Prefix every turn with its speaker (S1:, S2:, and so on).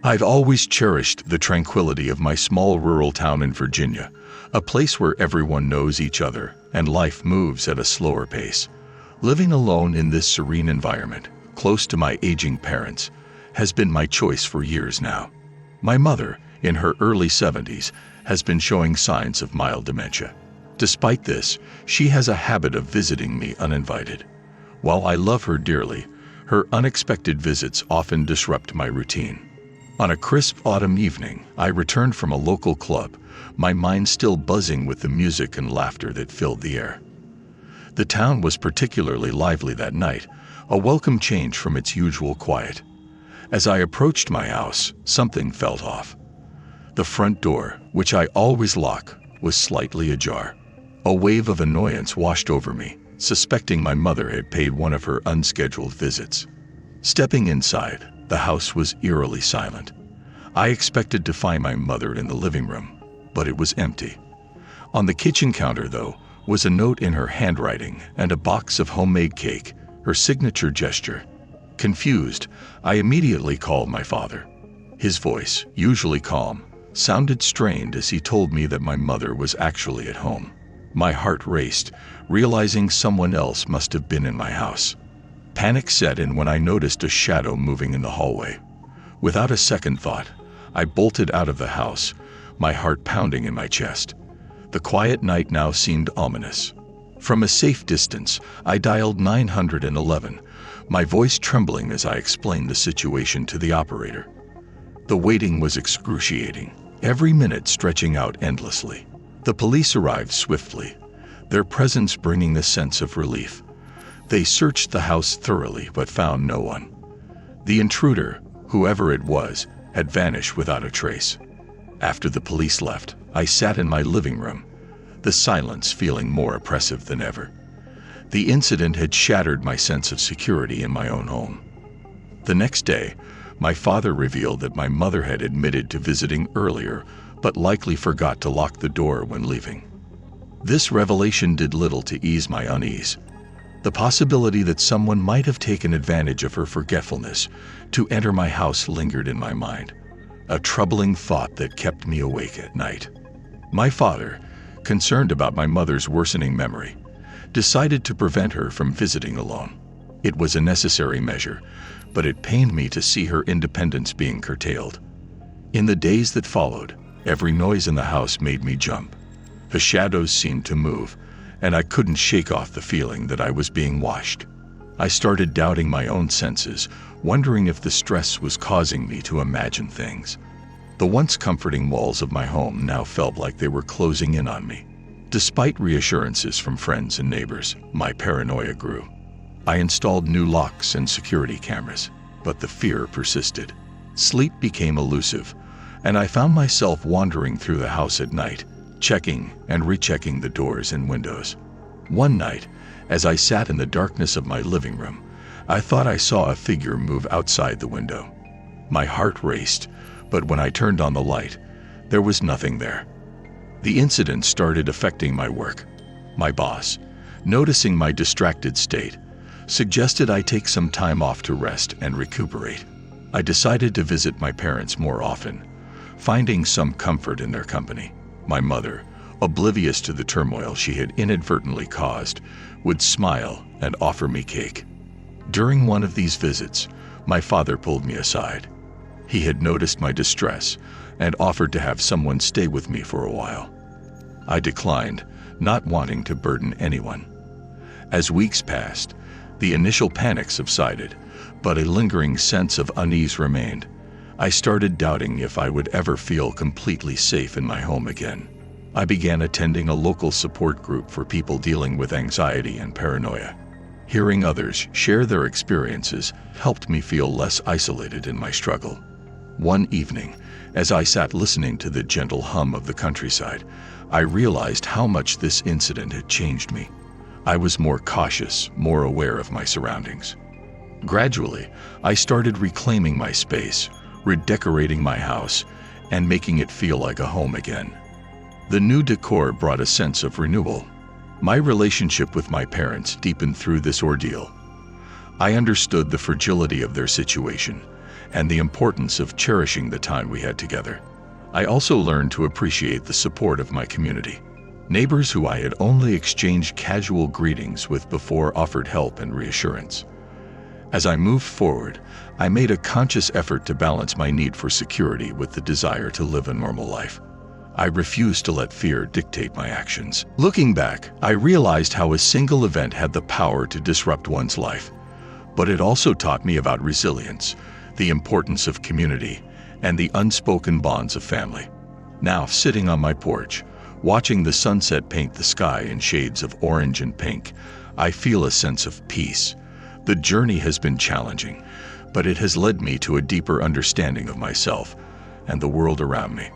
S1: I've always cherished the tranquility of my small rural town in Virginia, a place where everyone knows each other and life moves at a slower pace. Living alone in this serene environment, close to my aging parents, has been my choice for years now. My mother, in her early 70s, has been showing signs of mild dementia. Despite this, she has a habit of visiting me uninvited. While I love her dearly, her unexpected visits often disrupt my routine. On a crisp autumn evening, I returned from a local club, my mind still buzzing with the music and laughter that filled the air. The town was particularly lively that night, a welcome change from its usual quiet. As I approached my house, something felt off. The front door, which I always lock, was slightly ajar. A wave of annoyance washed over me, suspecting my mother had paid one of her unscheduled visits. Stepping inside, the house was eerily silent. I expected to find my mother in the living room, but it was empty. On the kitchen counter, though, was a note in her handwriting and a box of homemade cake, her signature gesture. Confused, I immediately called my father. His voice, usually calm, sounded strained as he told me that my mother was actually at home. My heart raced, realizing someone else must have been in my house. Panic set in when I noticed a shadow moving in the hallway. Without a second thought, I bolted out of the house, my heart pounding in my chest. The quiet night now seemed ominous. From a safe distance, I dialed 911, my voice trembling as I explained the situation to the operator. The waiting was excruciating, every minute stretching out endlessly. The police arrived swiftly, their presence bringing a sense of relief. They searched the house thoroughly but found no one. The intruder, whoever it was, had vanished without a trace. After the police left, I sat in my living room, the silence feeling more oppressive than ever. The incident had shattered my sense of security in my own home. The next day, my father revealed that my mother had admitted to visiting earlier, but likely forgot to lock the door when leaving. This revelation did little to ease my unease. The possibility that someone might have taken advantage of her forgetfulness to enter my house lingered in my mind, a troubling thought that kept me awake at night. My father, concerned about my mother's worsening memory, decided to prevent her from visiting alone. It was a necessary measure, but it pained me to see her independence being curtailed. In the days that followed, every noise in the house made me jump. The shadows seemed to move, and I couldn't shake off the feeling that I was being watched. I started doubting my own senses, wondering if the stress was causing me to imagine things. The once comforting walls of my home now felt like they were closing in on me. Despite reassurances from friends and neighbors, my paranoia grew. I installed new locks and security cameras, but the fear persisted. Sleep became elusive, and I found myself wandering through the house at night, checking and rechecking the doors and windows. One night, as I sat in the darkness of my living room, I thought I saw a figure move outside the window. My heart raced, but when I turned on the light, there was nothing there. The incident started affecting my work. My boss, noticing my distracted state, suggested I take some time off to rest and recuperate. I decided to visit my parents more often, finding some comfort in their company. My mother, oblivious to the turmoil she had inadvertently caused, would smile and offer me cake. During one of these visits, my father pulled me aside. He had noticed my distress and offered to have someone stay with me for a while. I declined, not wanting to burden anyone. As weeks passed, the initial panic subsided, but a lingering sense of unease remained. I started doubting if I would ever feel completely safe in my home again. I began attending a local support group for people dealing with anxiety and paranoia. Hearing others share their experiences helped me feel less isolated in my struggle. One evening, as I sat listening to the gentle hum of the countryside, I realized how much this incident had changed me. I was more cautious, more aware of my surroundings. Gradually, I started reclaiming my space, redecorating my house, and making it feel like a home again. The new decor brought a sense of renewal. My relationship with my parents deepened through this ordeal. I understood the fragility of their situation and the importance of cherishing the time we had together. I also learned to appreciate the support of my community. Neighbors who I had only exchanged casual greetings with before offered help and reassurance. As I moved forward, I made a conscious effort to balance my need for security with the desire to live a normal life. I refused to let fear dictate my actions. Looking back, I realized how a single event had the power to disrupt one's life. But it also taught me about resilience, the importance of community, and the unspoken bonds of family. Now, sitting on my porch, watching the sunset paint the sky in shades of orange and pink, I feel a sense of peace. The journey has been challenging, but it has led me to a deeper understanding of myself and the world around me.